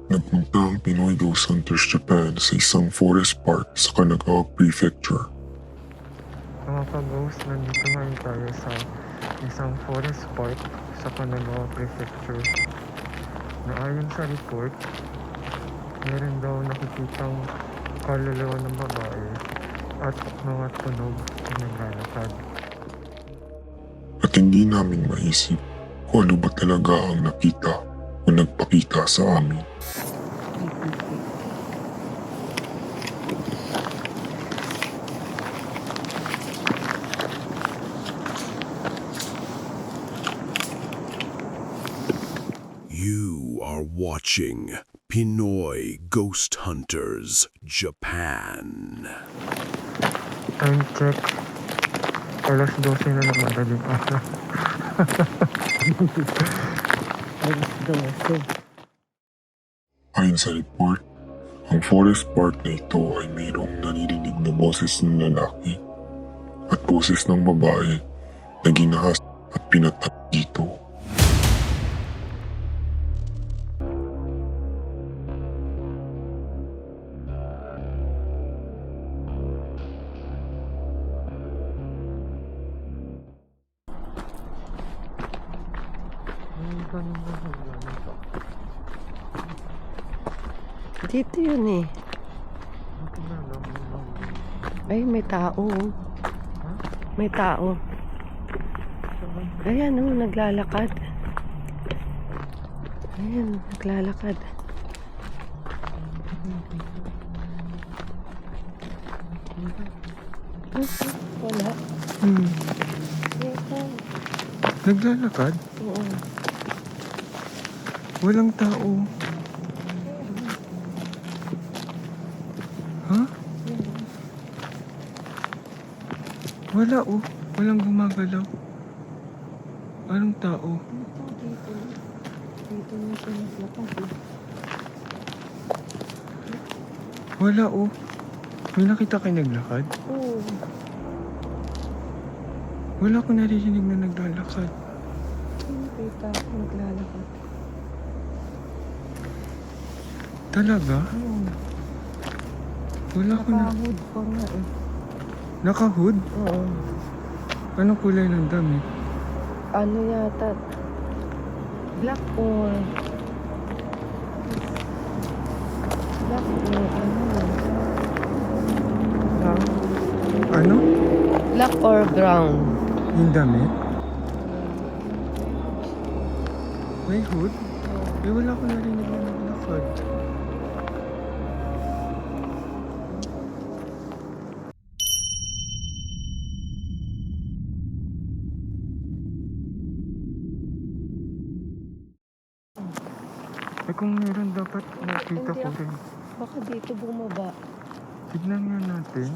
Nagpunta ang Pinoy Ghost Hunters Japan sa isang forest park sa Kanagawa Prefecture. Mga ka-ghost, nandito ngayon tayo sa isang forest park sa Kanagawa Prefecture. Na ayon sa report, meron daw nakikitang kaluluwa ng babae at mga tunog na naglalakad. At hindi namin maisip kung ano ba talaga ang nakita o nagpakita sa amin. You are watching Pinoy Ghost Hunters Japan. Time check, alas 12 na ng madaling araw. Ayon sa report, ang forest park na ito ay mayroong naririnig na boses ng lalaki at boses ng babae na ginahas at pinatay dito. Dito yun eh. Ay, may tao. May tao. Ayan oh, naglalakad. Ayan, naglalakad. Wala. Naglalakad? Oo. Walang tao. Ha? Wala oh. Walang gumagalaw. Anong tao? Dito na siya naglakad eh. Wala oh. May nakita kayo naglakad? Oo. Wala ko naririnig na naglalakad. Nakita ako naglalakad. Talaga? Oo. Wala ko na... Nakahood pa nga eh. Nakahood? Oo. Anong kulay ng damit? Ano yata? Black or... Black or ano? Brown? Ano? Black or brown? Yung damit? May hood? Eh wala ko narinig na naglakad. Eh kung meron dapat nakita ko rin. Baka dito bumaba. Tignan nga natin.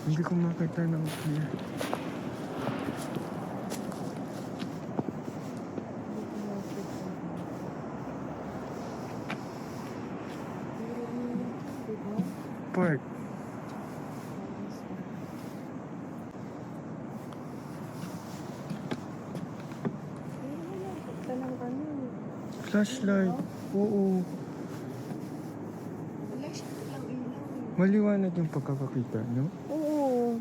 Hindi ko makita ng clear. Park. Flashlight. Oo. Maliwanag yung pagkakakita, no? Oo.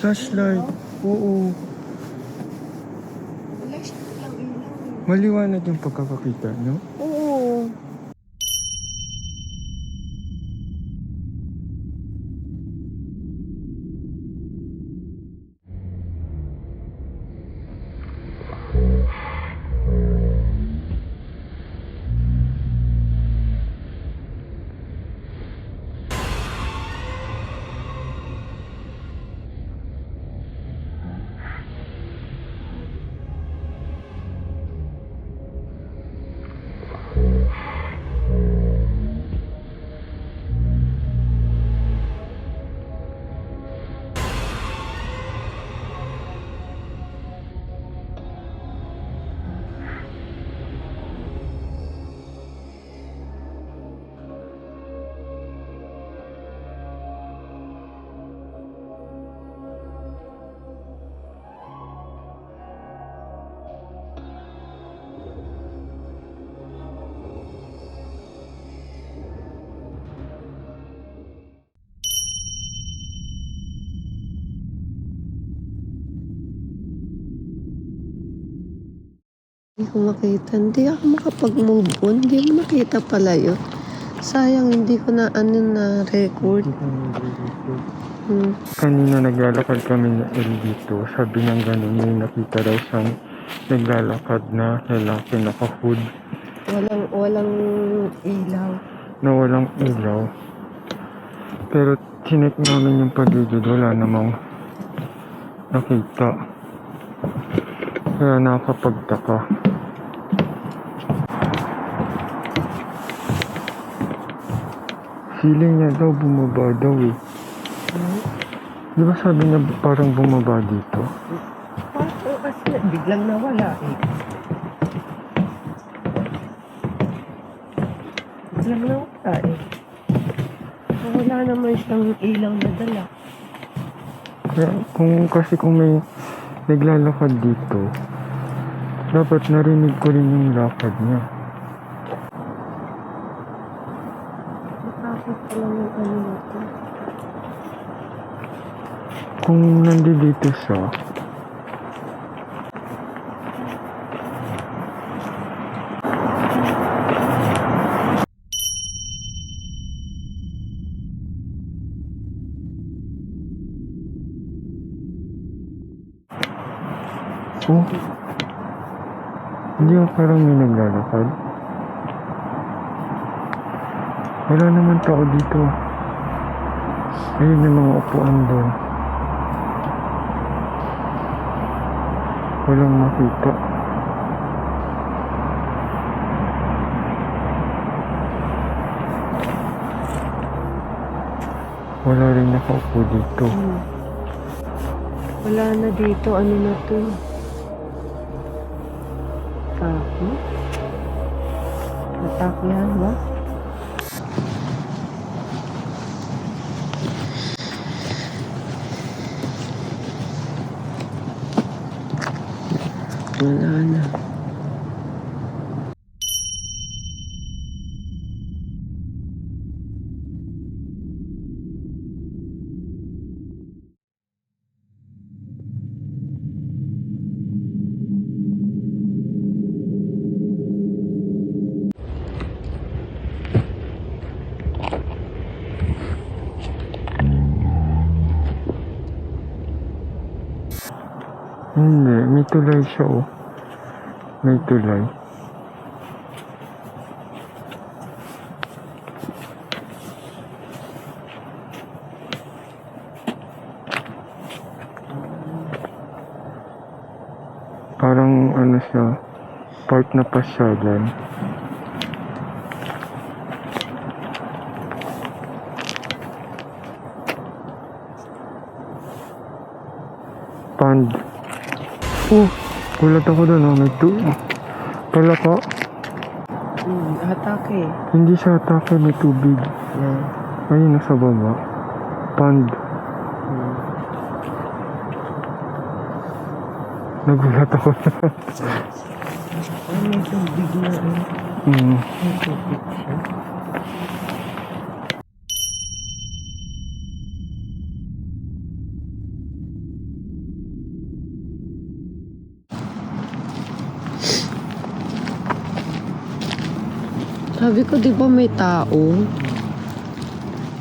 Flashlight. Oo. Maliwanag yung pagkakakita, no? Oo. Hindi ko makita. Hindi ako makapag-move on. Hindi mo nakita pala yun. Sayang, hindi ko na record. Kanina naglalakad kami na El dito. Sabi ng ganun, may nakita daw siyang naglalakad na lalaki naka-hood Walang ilaw. na walang ilaw. Pero chinek namin yung paligid, wala namang nakita. Kaya nakakapagtaka. Feeling niya daw bumaba daw eh. Di ba sabi niya parang bumaba dito? Kasi biglang nawala eh. Biglang nawala eh. Wala naman siyang ilaw na dala. Kaya kung may naglalakad dito, dapat narinig ko rin yung lakad niya. Nakakit pa lang yung ano na to. Kung nandito siya, oh, hindi ako parang may naglalakad. Wala naman tao dito. Ayun yung mga upuan doon. Walang makita. Wala rin nakaupo dito. Wala na dito. Ano na to? Taki? Nataki yan ba? Wala na. Hindi, may tulay siya oh. May tulay. Parang ano siya, part na pasyalan. Pond. Oh, gulat ako doon oh, may palaka. Atake. Hindi siya atake, may tubig. Ayun, nasa baba. Pond. Nagulat ako. Ay, may tubig na eh. May tubig siya. Sabi ko, di ba may tao?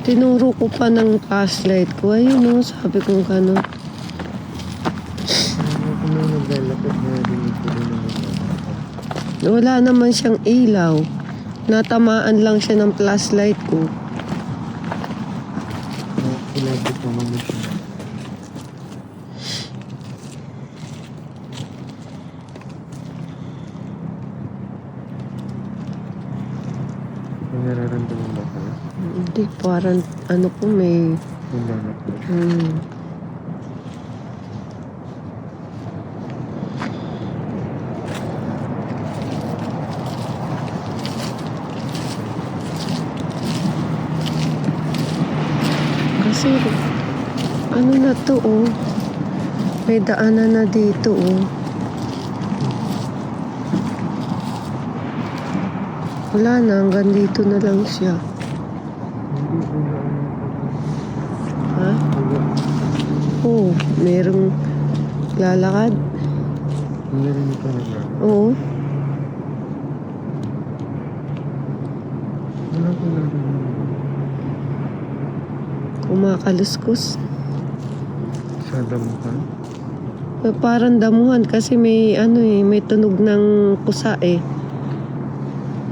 Tinuro ko pa ng flashlight ko. Ayun o, sabi ko gano'n. Kung may naglalakad na rinig ko rin naman. Wala naman siyang ilaw. Natamaan lang siya ng flashlight ko. Kulabot naman na siya. May nararamdaman ba kayo? Hindi, parang ano ko may... Naglalakad. Kasi ano na to oh. May daanan na dito oh. Wala na, hanggang dito na lang siya. Hindi ko na Ha? Oo, merong lalakad. narinig ka naglalakad. Oo. akong narinig. Kumakaluskos. Sa damuhan. Parang damuhan kasi may ano may tunog ng kusa eh.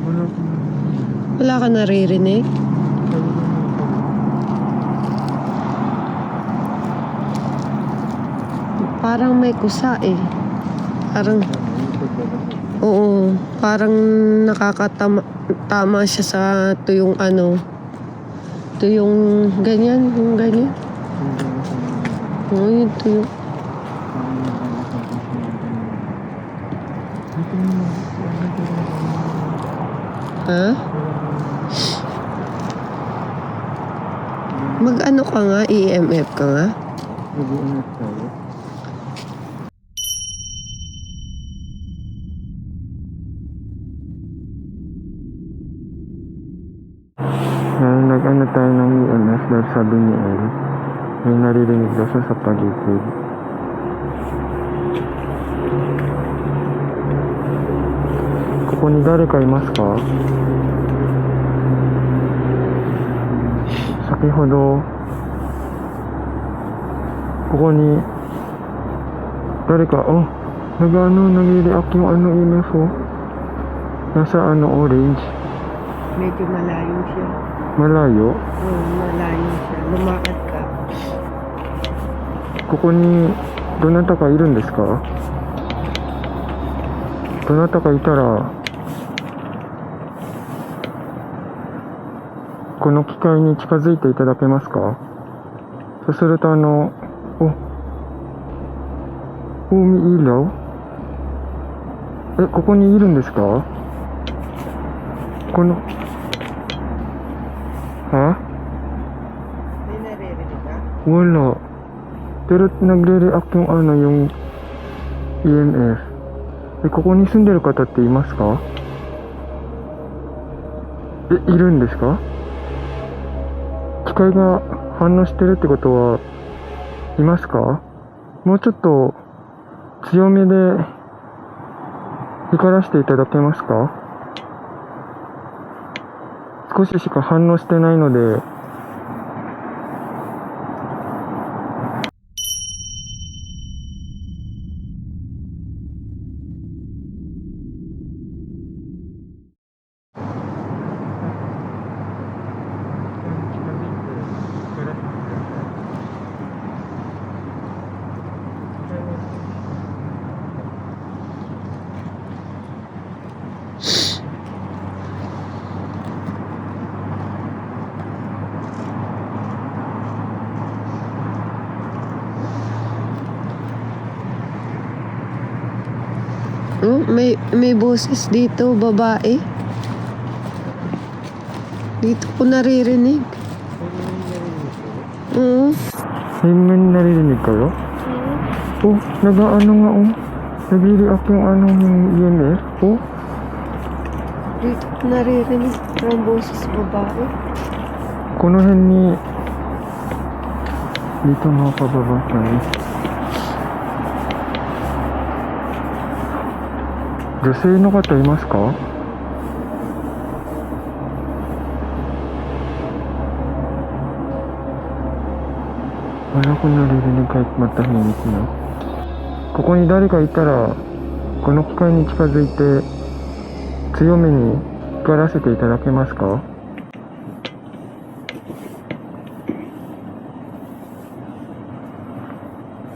Wala akong narinig. Wala ka naririnig? Sabi ko nga po. Parang may kusa eh. Parang, oo, parang tama siya sa tuyong ano. Tuyong ganyan, yung ganyan. Oo, yung tuyo. Ha? Mag-ano ka nga, EMF ka nga? Mag-iingat tayo. Nag-ano tayo ng EMF dahil sabi ni El, may naririnig daw siya sa paligid. Kukuni dari kaimasu ka? Sakihodo, ここに誰かnag-react yung EMF nasa orange. Medyo malayo siya. Malayo. Oo, malayo siya. Lumakad ka. ここにどなたかいるんですか？どなたかいたらこの機械に近づいていただけますか？そうすると海いいよ。ここにいるんですか？このは？ May naririnig ka? Wala. Pero nagre-react yung EMF. ここに住んでる方っていますか？いるんですか？機械が反応してるってことはいますか？もうちょっと強めで光らせていただけますか？少ししか反応してないので。Oh, may boses dito, babae. Dito ko naririnig. Oo. May naririnig kayo? Nag-ano nga nag-react yung EMF. Dito ko naririnig ng boses babae. この辺に dito makapababa tayo. 女性の方いますか？ wala akong naririnig kahit matahimik na. ここに誰かいたらこの機械に近づいて強めに光らせていただけますか？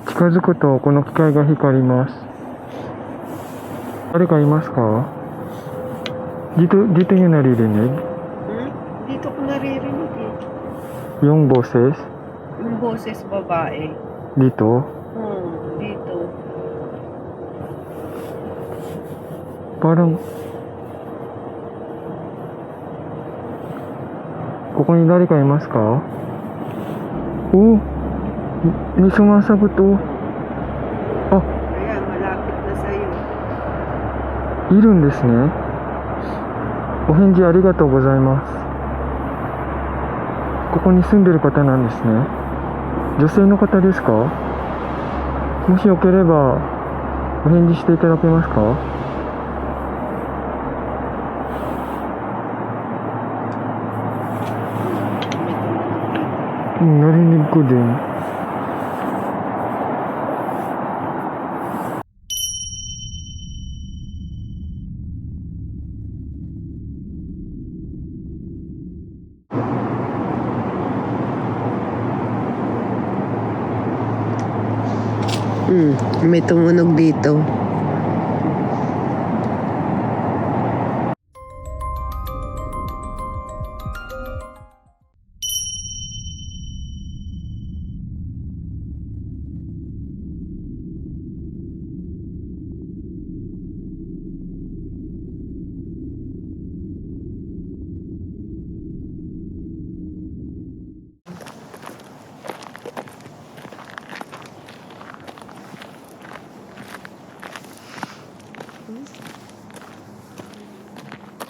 近づくとこの機械が光ります。誰かいますか？ Dito yung naririnig? Dito ko naririnig eh. Yung boses? Yung boses babae. Dito? Dito. Parang ここに誰かいますか？ may sumasagot Kaya malapit na sa'yo. いるんですね。お返事ありがとうございます。ここに住んでる方なんですね。女性の方ですか？もしよければお返事していただけますか？ Narinig ko din. May tumunog dito.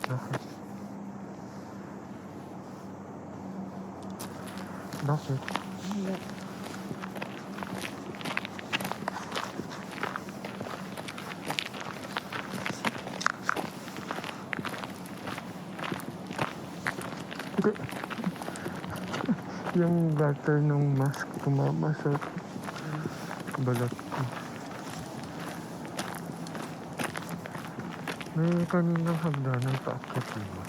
Bakit? Bakit? Yung butter ng mask tumama sa balat ko. May kaninang hagdanan paakyat diba?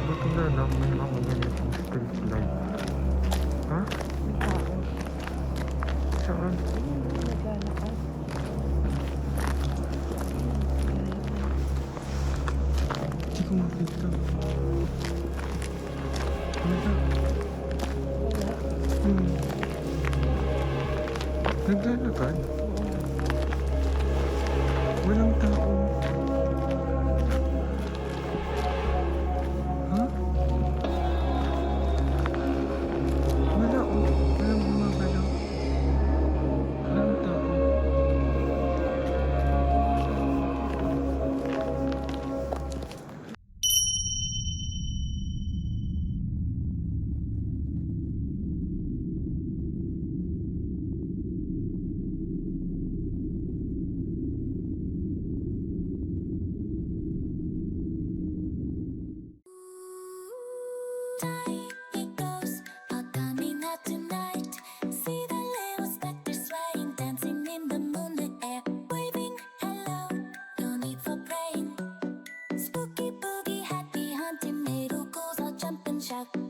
Buti na lang may mga ganitong street light. Ha? Saan? Hindi ko makita. Wala. Naglalakad? Walang tao. Ha? Wala oh. Walang gumagalaw. Walang tao. It goes all coming out tonight. See the little specters swaying, dancing in the moonlit air, waving hello. No need for praying. Spooky boogie, happy hunting, little ghouls all jump and shout.